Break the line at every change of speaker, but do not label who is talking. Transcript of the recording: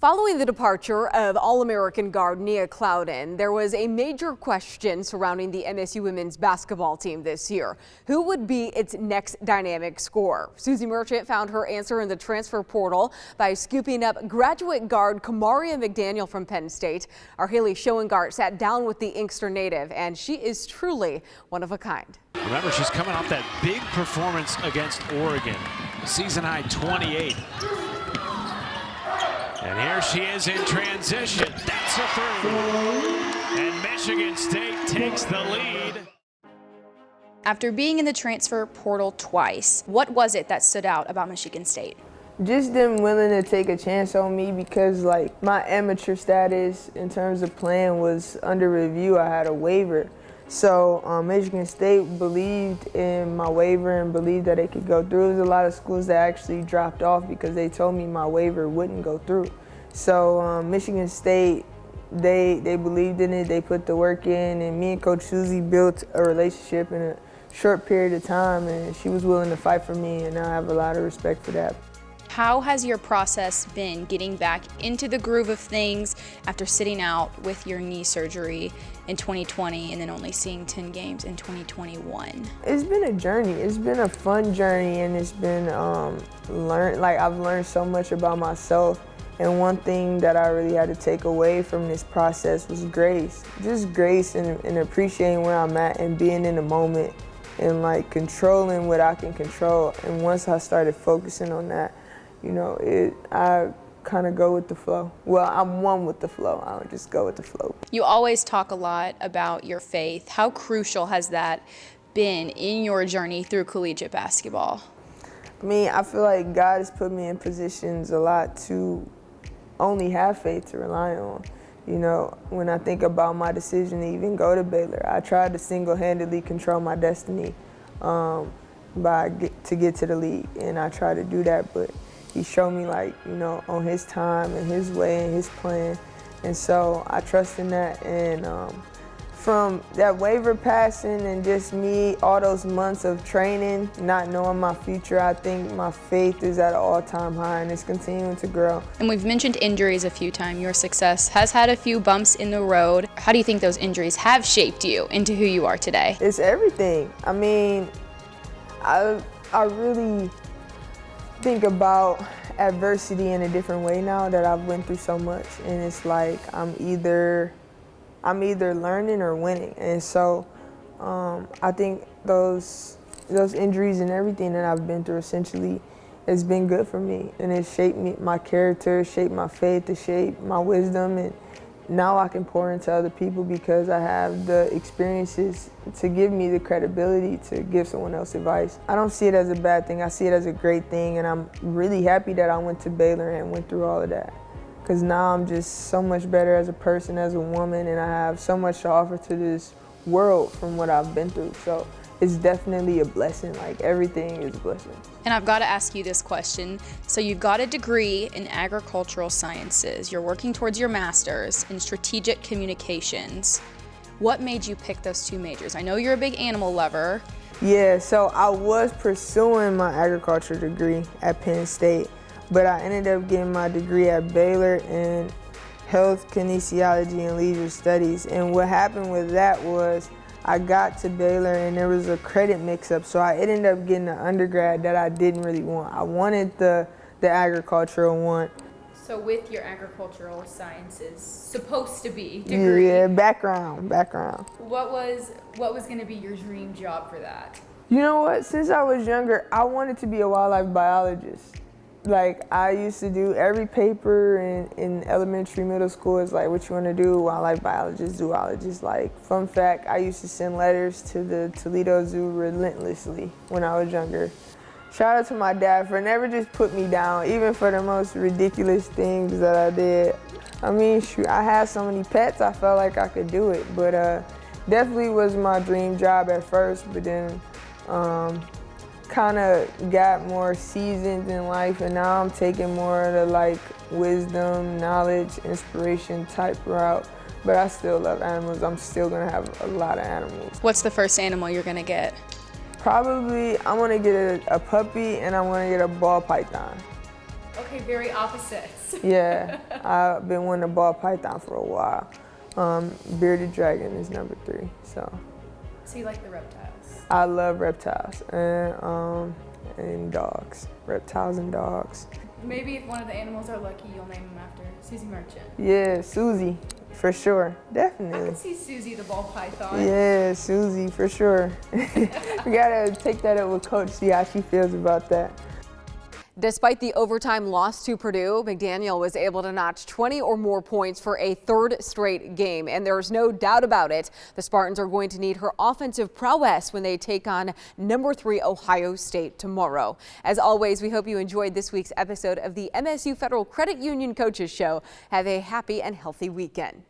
Following the departure of All-American guard Nia Clouden, there was a major question surrounding the MSU women's basketball team this year. Who would be its next dynamic scorer? Susie Merchant found her answer in the transfer portal by scooping up graduate guard Kamaria McDaniel from Penn State. Our Haley Schoengart sat down with the Inkster native, and she is truly one of a kind.
Remember, she's coming off that big performance against Oregon, season high 28. And here she is in transition. That's a three. And Michigan State takes the lead.
After being in the transfer portal twice, what was it that stood out about Michigan State?
Just them willing to take a chance on me because my amateur status in terms of playing was under review. I had a waiver. So Michigan State believed in my waiver and believed that it could go through. There was a lot of schools that actually dropped off because they told me my waiver wouldn't go through. So Michigan State, they believed in it, they put the work in, and me and Coach Susie built a relationship in a short period of time, and she was willing to fight for me, and I have a lot of respect for that.
How has your process been getting back into the groove of things after sitting out with your knee surgery in 2020 and then only seeing 10 games in 2021?
It's been a journey. It's been a fun journey, and it's been I've learned so much about myself. And one thing that I really had to take away from this process was grace. Just grace and appreciating where I'm at and being in the moment and controlling what I can control. And once I started focusing on that, I kind of go with the flow. Well, I'm one with the flow. I don't just go with the flow.
You always talk a lot about your faith. How crucial has that been in your journey through collegiate basketball?
I mean, I feel like God has put me in positions a lot to only have faith to rely on. When I think about my decision to even go to Baylor, I tried to single-handedly control my destiny to get to the league, and I tried to do that, but he showed me on his time and his way and his plan, and so I trust in that. And from that waiver passing and just me, all those months of training, not knowing my future, I think my faith is at an all-time high and it's continuing to grow.
And we've mentioned injuries a few times. Your success has had a few bumps in the road. How do you think those injuries have shaped you into who you are today?
It's everything. I mean, I really think about adversity in a different way now that I've went through so much, and it's like I'm either learning or winning. And so I think those injuries and everything that I've been through essentially has been good for me, and it shaped me, my character, shaped my faith, it shaped my wisdom, and now I can pour into other people because I have the experiences to give me the credibility to give someone else advice. I don't see it as a bad thing, I see it as a great thing, and I'm really happy that I went to Baylor and went through all of that. Because now I'm just so much better as a person, as a woman, and I have so much to offer to this world from what I've been through. So it's definitely a blessing. Everything is a blessing.
And I've got to ask you this question. So you've got a degree in agricultural sciences. You're working towards your master's in strategic communications. What made you pick those two majors? I know you're a big animal lover.
Yeah, so I was pursuing my agriculture degree at Penn State, but I ended up getting my degree at Baylor in health kinesiology and leisure studies. And what happened with that was I got to Baylor and there was a credit mix-up, so I ended up getting an undergrad that I didn't really want. I wanted the agricultural one.
So with your agricultural sciences supposed to be degree,
yeah, background.
What was going to be your dream job for that?
You know what? Since I was younger, I wanted to be a wildlife biologist. I used to do every paper in elementary, middle school is what you want to do, wildlife biologist, zoologist. Fun fact, I used to send letters to the Toledo Zoo relentlessly when I was younger. Shout out to my dad for never just put me down, even for the most ridiculous things that I did. I mean, shoot, I had so many pets, I felt like I could do it, but definitely was my dream job at first, but then kind of got more seasoned in life, and now I'm taking more of the wisdom, knowledge, inspiration type route. But I still love animals. I'm still gonna have a lot of animals.
What's the first animal you're gonna get?
Probably, I want to get a puppy and I want to get a ball python.
Okay, very opposites.
Yeah, I've been wanting a ball python for a while. Bearded dragon is number 3. So
you like the reptiles?
I love reptiles and dogs. Reptiles and dogs.
Maybe if one of the animals are lucky, you'll name them after Susie Merchant.
Yeah, Susie, for sure,
I
definitely.
could see Susie the ball python.
Yeah, Susie, for sure. We gotta take that up with Coach, see how she feels about that.
Despite the overtime loss to Purdue, McDaniel was able to notch 20 or more points for a 3rd straight game. And there's no doubt about it, the Spartans are going to need her offensive prowess when they take on number 3 Ohio State tomorrow. As always, we hope you enjoyed this week's episode of the MSU Federal Credit Union Coaches Show. Have a happy and healthy weekend.